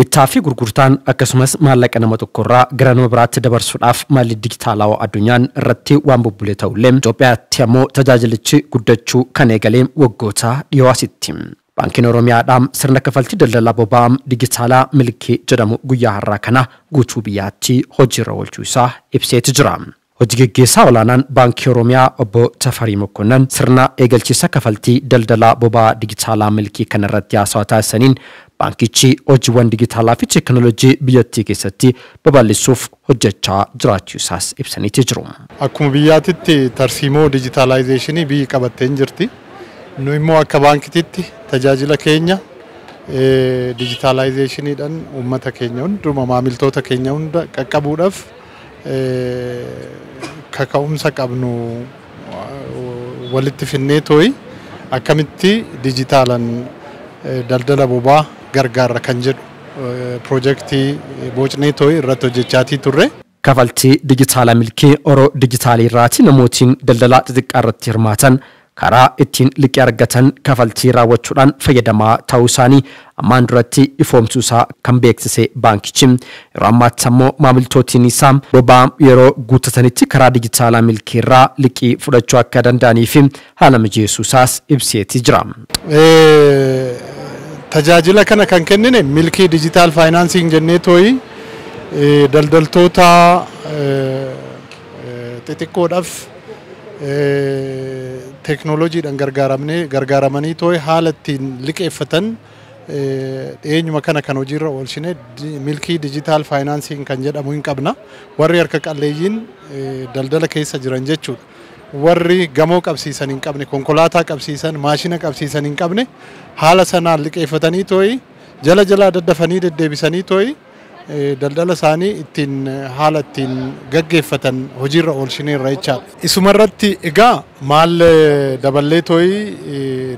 bittaa fi gurgurtaan akkasumas maallaqa nama tokkorraa gara nama biraatti dabarsuudhaaf maalli dijitaalawaa addunyaan irratti waan bubbulee ta'ullee Itoophiyaatti ammoo tajaajilichi guddachuu kan eegalee waggoota dhiyoo asitti. Baankiin Oromiyaadhaan sirna kafaltii daldala boba'aa dijitaalaa milkii jedhamu guyyaa har'aa kana guutuu biyyaatti hojiirra oolchuu isaa ibseeti jira. Hojii gaggeessaa olaanaan Baankii Oromiyaa obbo Tafarii Mokonnan sirna eegalchiisa kafaltii daldala boba'aa dijitaalaa milkii kana irratti haasawaa taasisaniin baankichi hojiiwwan dijitaalaa fi teekinooloojii biyyattii keessatti babal'isuuf hojjechaa jiraachuu isaas ibsaniiti jiru. Akkuma biyyaatitti tarsiimoo dijitaalaayizeeshinii biyyi qabattee jirti. Nu immoo akka baankiitti tajaajila keenya dijitaalaayizeeshiniidhaan uummata keenya hundumaa maamiltoota keenya hunda qaqqabuudhaaf kaka'umsa qabnu walitti finnee tooyi akkamitti dijitaalaan daldala boba'aa gargaara kan jedhu piroojeektii boocnee tooyi irratti hojjechaatii turre. Kafaltii dijitaalaa milkii Oroo dijitaalii irraati namootiin daldalaa xixiqqaa irratti hirmaatan karaa ittiin liqii argatan kafaltii raawwachuudhaan fayyadamaa ta'uu isaanii ammaan duratti ifoomsuu isaa kan beeksise baankichi yeroo ammaatti ammoo maamiltootiin isaa boba'aa yeroo guuttatanitti karaa dijitaalaa milkii irraa liqii fudhachuu akka danda'anii fi haala mijeessuu isaas ibseeti jira. Tajaajila kana kan kennine milkii dijitaal faayinaansiing jennee tooyi daldaltoota xixiqqoodhaaf teekinooloojiidhaan gargaaramanii tooyi haala ittiin liqeeffatan eenyuma kana kan hojiirra oolchine milkii dijitaal faayinaansiing kan jedhamu hin qabna. Warri harka qalleeyyiin daldala keessa jiran jechuudha. Warri gamoo qabsiisan hin qabne, konkolaataa qabsiisan, maashina qabsiisan hin qabne haala sanaan liqeeffatanii tooyi jala daddafanii deddeebisanii tooyi daldala isaanii ittiin haala ittiin gaggeeffatan hojiirra oolchineerra jechaadha. Isumarratti egaa maal daballee tooyi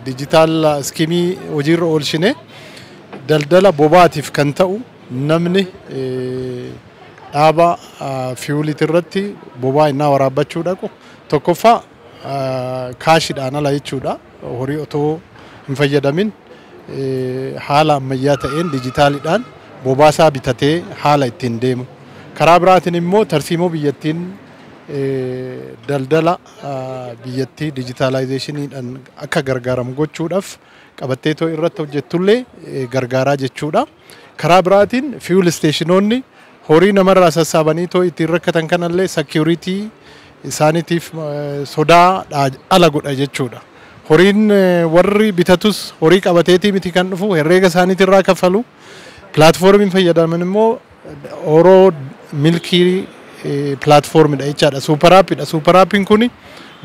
dijitaal iskiimii hojiirra oolchine daldala boba'aatiif kan ta'u namni dhaaba fiiwuliitii irratti boba'aa innaa waraabbachuu dhaqu tokkoffaa kaashiidhaan ala jechuudha. Horii otoo hin fayyadamin haala ammayyaa ta'een dijitaaliidhaan bobaasaa bitatee haala ittiin deemu. Karaa biraatiin immoo tarsiimoo biyyattiin daldala biyyattii dijitaalaayizeeshiniidhaan akka gargaaramu gochuudhaaf qabattee too irratti hojjettullee gargaaraa jechuudha. Karaa biraatiin fiiwul isteeshinoonni horii namarraa sassaabanii too ittiin rakkatan kanallee seekiyuriitii isaaniitiif sodaa ala godha jechuudha. Horiin warri bitatus horii qabateetii miti kan dhufu herreega isaaniitirraa kaffalu. Pilaatfoormiin fayyadaman immoo Oroo milkii pilaatfoormiidha jechaadha. Suuparaappiidha. Suuparaappiin kun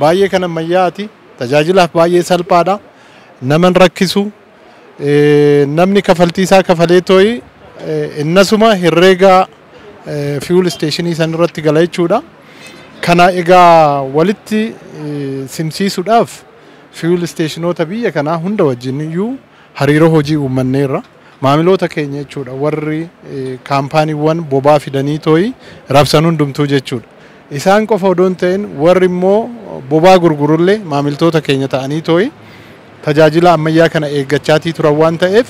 baay'ee kan ammayyaati. Tajaajilaaf baay'ee salphaadha. Naman rakkisu namni kafaltii isaa kafalee tooyi innasuma herreega fiiwul isteeshinii san irratti gala jechuudha. Kana egaa walitti simsiisuudhaaf fiiwul isteeshinoota biyya kanaa hunda wajjin iyyuu hariiroo hojii uummanneerra. Maamiloota keenya jechuudha warri kaampaaniiwwan boba'aa fidanii tooyi rabsan hundumtuu jechuudha. Isaan qofa odoon ta'in warri immoo boba'aa gurgurullee maamiltoota keenya ta'anii tooyi tajaajila ammayyaa kana eeggachaatii turan waan ta'eef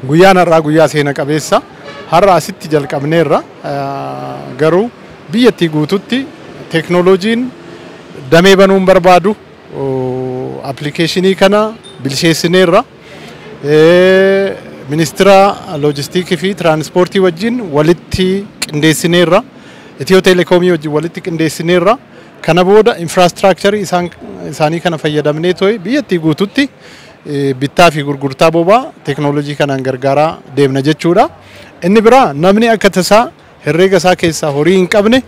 guyyaan har'aa guyyaa seena qabeessa har'a asitti jalqabneerra garuu biyyattii guututti teekinooloojiin damee banuun barbaadu appilikeeshinii kana bilcheessineerra. Ministira loojistiikii fi tiraanspoortii wajjin walitti qindeessineerra. Itiyoo teleekoomii wajjin walitti qindeessineerra. Kana booda infraastiraakcharii isaanii kana fayyadamnee tooyi biyyattii guututti bittaa fi gurgurtaa boba'aa teekinooloojii kanaan gargaaraa deemna jechuudha. Inni biraa namni akka tasaa herreega isaa keessaa horii hin qabne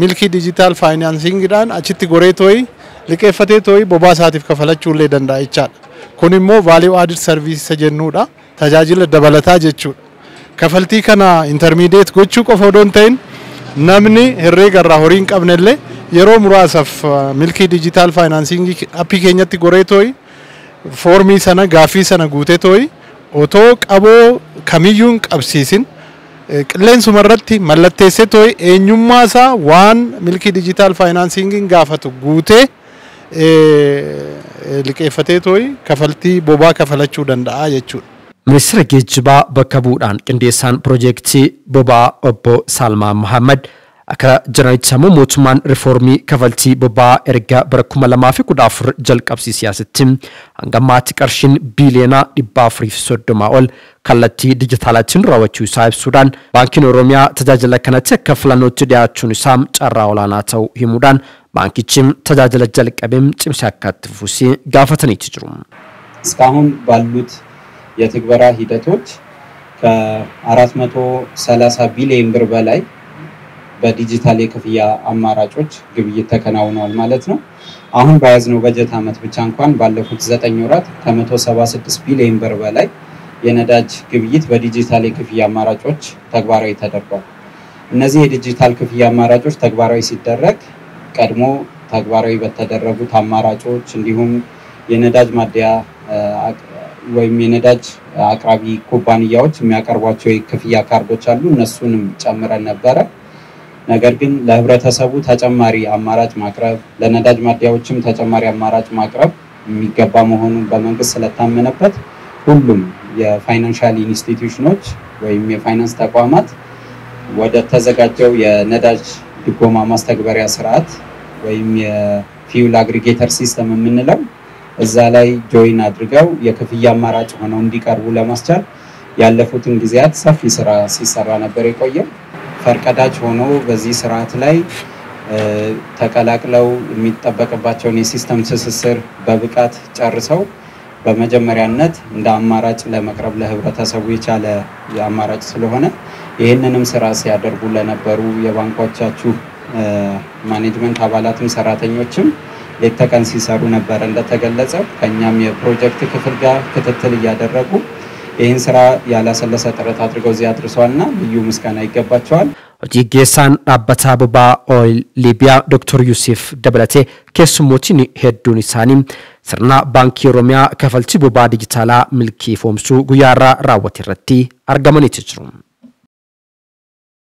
milkii dijitaal faayinaansiingiidhaan achitti goree tooyi liqeeffatee tooyi boba'aa isaatiif kafalachuullee danda'a jechaadha. Kun immoo value added service jennuudha. Tajaajila dabalataa jechuudha. Kafaltii kana intermediate gochuu qofa odoon ta'in namni herreega irraa horii hin qabnellee yeroo muraasaaf milkii dijitaal faayinaansiingii appii keenyatti goree tooyi foormii sana gaaffii sana guutee tooyi otoo qaboo kamiyyuu hin qabsiisin qilleensuma irratti mallatteessee tooyi eenyummaa isaa waan milkii dijitaal faayinaansiingiin gaafatu guutee liqeeffatee tooyi kafaltii boba'aa kafalachuu danda'a jechuudha. Ministeera geejjibaa bakka bu'uudhaan qindeessaan piroojeektii boba'aa obbo Salmaa Muhammad akka jiranitti ammoo mootummaan riiformii kafaltii boba'aa erga bara 2014 jalqabsiisiyaasitti hanga ammaatti qarshiin biiliyoona 430 ol kallattii dijitaalaatiin raawwachuu isaa ibsuudhaan baankiin Oromiyaa tajaajila kanatti akka filannootti dhiyaachuun isaa carraa olaanaa ta'uu himuudhaan baankichi tajaajila jalqabeem cimsee akka itti fufu gaafataniiti jiru. እስካሁን ባሉት የትግበራ ሂደቶች ከ430 ቢሊዮን ብር በላይ በዲጂታል የክፍያ አማራጮች ግብይት ተከናውኗል ማለት ነው። አሁን በያዝነው በጀት ዓመት ብቻ እንኳን ባለፉት 9 ወራት ከ176 ቢሊዮን ብር በላይ የነዳጅ ግብይት በዲጂታል የክፍያ አማራጮች ተግባራዊ ተደርጓል። እነዚህ የዲጂታል ክፍያ አማራጮች ተግባራዊ ሲደረግ ቀድሞ ተግባራዊ በተደረጉት አማራጮች እንዲሁም የነዳጅ ማደያ ወይም የነዳጅ አቅራቢ ኩባንያዎች የሚያቀርቧቸው የክፍያ ካርዶች አሉ እነሱንም ጨምረን ነበር። ነገር ግን ለህብረተሰቡ ተጨማሪ አማራጭ ማቅረብ ለነዳጅ ማደያዎችም ተጨማሪ አማራጭ ማቅረብ የሚገባ መሆኑን በመንግስት ስለታመነበት ሁሉም የፋይናንሻል ኢንስቲትዩሽኖች ወይም የፋይናንስ ተቋማት ወደ ተዘጋጀው የነዳጅ ድጎማ ማስተግበሪያ ስርዓት ወይም የፊውል አግሪጌተር ሲስተም የምንለው እዛ ላይ ጆይን አድርገው የክፍያ አማራጭ ሆነው እንዲቀርቡ ለማስቻል ያለፉትን ጊዜያት ሰፊ ስራ ሲሰራ ነበር የቆየው። ፈርቀዳጅ ሆኖ በዚህ ስርዓት ላይ ተቀላቅለው የሚጠበቅባቸውን የሲስተም ትስስር በብቃት ጨርሰው በመጀመሪያነት እንደ አማራጭ ለመቅረብ ለህብረተሰቡ የቻለ የአማራጭ ስለሆነ ይሄንንም ስራ ሲያደርጉ ለነበሩ የባንኮቻችሁ ማኔጅመንት አባላትም ሰራተኞችም ለተቀን ሲሰሩ ነበር እንደተገለጸው ከኛም የፕሮጀክት ክፍል ጋር ክትትል ያደረጉ ይህን ስራ ያላሰለሰ ጥረት አድርገው እዚህ አድርሰዋልና ልዩ ምስጋና ይገባቸዋል። ኦጂጌሳን አባታ ቦባ ኦይል ሊቢያ ዶክተር ዩሱፍ ደበለቴ ከስሞቲን ሄዱን ኢሳኒ ስርና ባንክ ኦሮሚያ ከፈልቲ ቦባ ዲጂታላ ሚልኪ ፎምሱ ጉያራ ራወት ይረቲ አርገመን ይትጭሩ